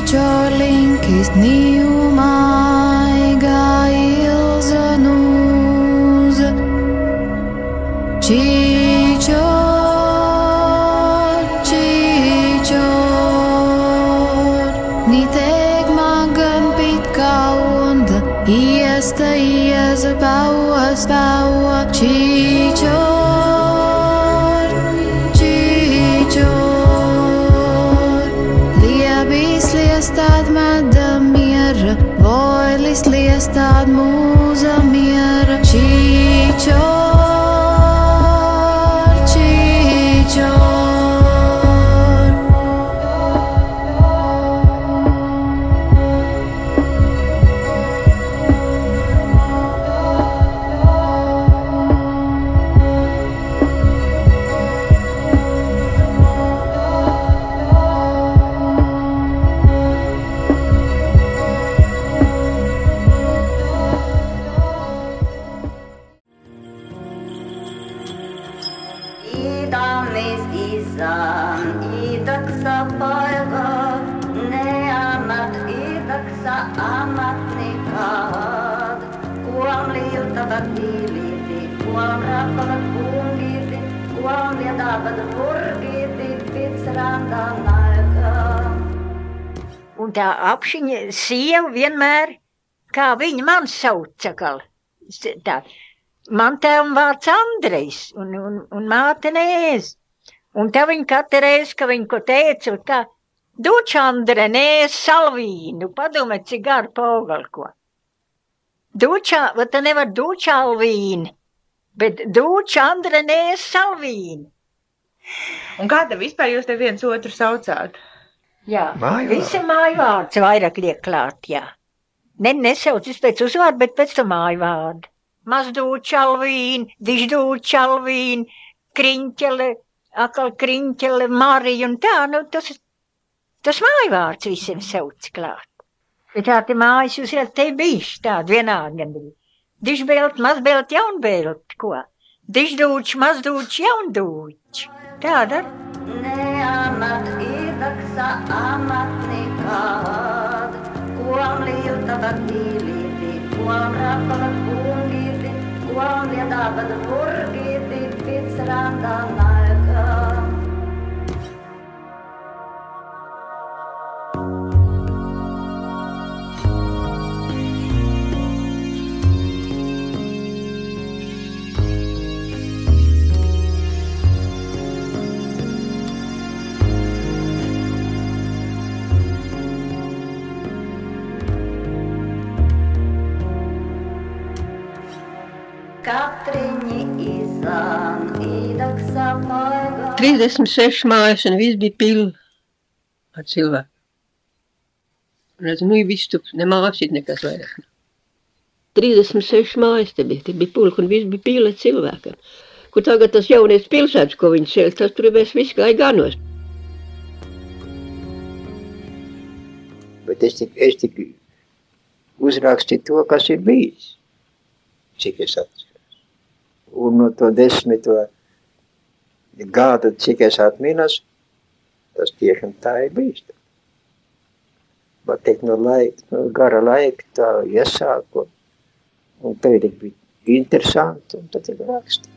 Čorlinkis, nīumaiga ilza nūza. Čīčor, niteik magan pitka onda, iesta ieza paua, čīčor, čīčor. Liebis liestāt mada miera, voilis liestāt mūza miera, čīčor. Un tā apšiņa sieva vienmēr, kā viņa man sauca, tā, man tēvam vārds Andrejs un māte Nēz. Un tā viņa katru reizi, ka viņa ko teica, tā, duč Andre Nēz Salvīnu, padomē, cik garu pogalko. Dučā, vai tā nevar duč Alvīnu, bet duč Andre Nēz Salvīnu. Un kāda vispār jūs te viens otru saucāt? Jā, visi māju vārds vairāk liek klāt, jā. Nesaucis pēc uzvārdu, bet pēc to māju vārdu. Mazdūč Alvīn, diždūč Alvīn, Kriņķele, akal Kriņķele, Marija un tā, nu tas māju vārds visiem sauc klāt. Bet tā te mājas jūs redzat, te bišķi tāda vienādi gandrīz. Dižbelt, mazbelt, jaunbelt, ko? Diždūč, mazdūč, jaundūč. Tāda. Neamat idaksa amat nekad, kuam liutavat diiliti, kuam rakkavat kungiti, kuam lietavat purkiti, pitsrandan aikaan. Katriņi izan, idaksa paigā. 36 mājas un viss bija pilni ar cilvēku. Redz, nu viss tup, ne māsīt nekas vairāk. 36 mājas te bija pulka un viss bija pilni ar cilvēkiem. Kur tagad tas jaunies pilsētas, ko viņi šeit, tas tur mēs visi gāja ganos. Bet es tik uzrakstīju to, kas ir bijis, cik es atceros. Un no to 10. gada, cik es atminos, tas tiešām tā ir bijis. Bet teikt, no gara laika tā iesāku, un pēdīgi bija interesanti, un tad ir raksti.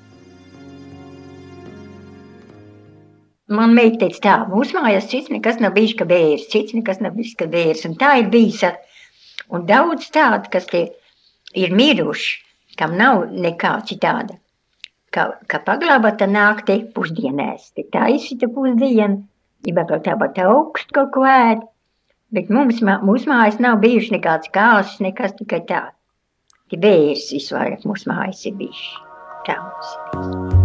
Man meita teica tā, mūsu mājās cits nekas nav bijis, ka bērs, cits nekas nav bijis, ka bērs, un tā ir bijis. Un daudz tādu, kas tie ir miruši, kam nav nekā citāda. Ka paglābata nāk te pusdienēs, te taisita pusdienu, ja vēl tāpat augstu kaut ko ēd, bet mūsu mājas nav bijuši nekāds kāsas, nekas tikai tā. Tie bērs visvairāk mūsu mājas ir bijuši. Tā mums ir bijis.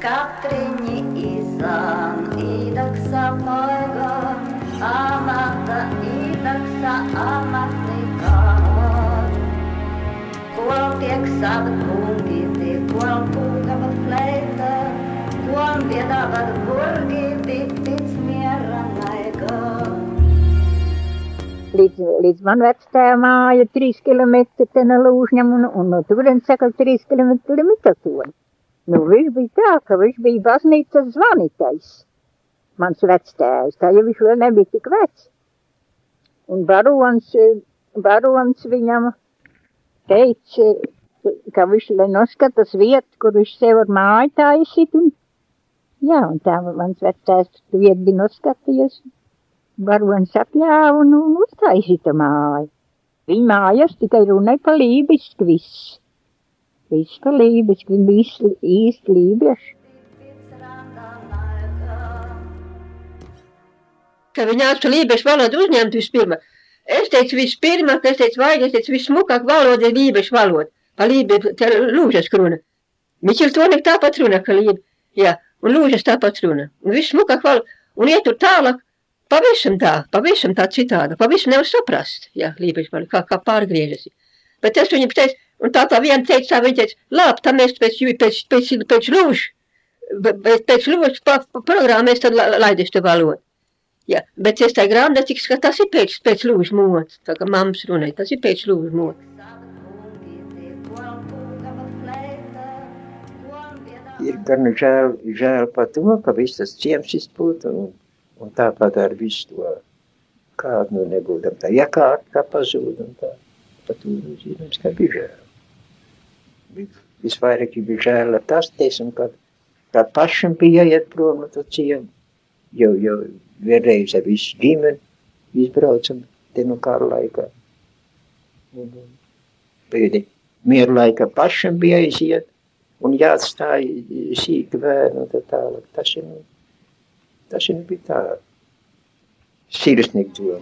Katriņi izan, idaksa paigā, amata idaksa amatnikāt. Kol tiek savat kungīti, kol pūkavat flē. Saavad kurgi titis mieran aika. Līdz man vectēva māja 3 kilometri te no Lūžņam un no turienes sakal 3 kilometri Mitatoni. Nu, viņš bija tā, ka viņš bija baznīcas zvanitais. Mans vectēvs, tā jau viņš vēl nebija tik vecs. Un barons viņam teica, ka viņš noskatās vietu, kur viņš sev ar māju taisīt. Jā, un tā mans vectēvs vietu bija noskatījies. Barons atļāva un uztaisīta māju. Viņa mājas tikai runāja pa lībisku viss. Viss pa lībisku, viņa bija īsti lībieši. Ka viņi nāca lībiešu valodu uzņemt vispirma. Es teicu vispirma, ka es teicu vismukāk valoda ir lībiešu valoda. Pa lībiešu, te Lūžas runa. Miķil Tonik tāpat runa, ka lība, jā, un Lūžas tāpat runa. Un vismukāk valoda, un iet tur tālāk, pavisam tā citāda, pavisam nevar saprast, jā, lībiešu valoda, kā pārgriežas. Bet es viņam teicu, un tā viena teica, viņa teica, labi, tā mēs pēc Lūžas programmēs tad laidīšu to valodu. Jā, bet es tā grāmatā, ka tas ir pēc Lūžas mods, tā kā mammas runāja, tas ir pēc Lūžas mods. Ir gan žēl par to, ka viss tas ciems izpūta un tāpat ar visu to kādu nebūdam tā iekārta, kā pazūd un tā. Par to zinās, ka bija žēl. Visvairāk bija žēl ar tas, teiksim, kad pašam bija jāiet prom no to ciemu. Jau vienreiz ar visu ģimeni izbraucam te no kara laikā. Pēdī mieru laikā pašam bija jāiziet un jāatstāja sīki bērni un tā tālāk. Tas ir bija tā sirsnīgi doma.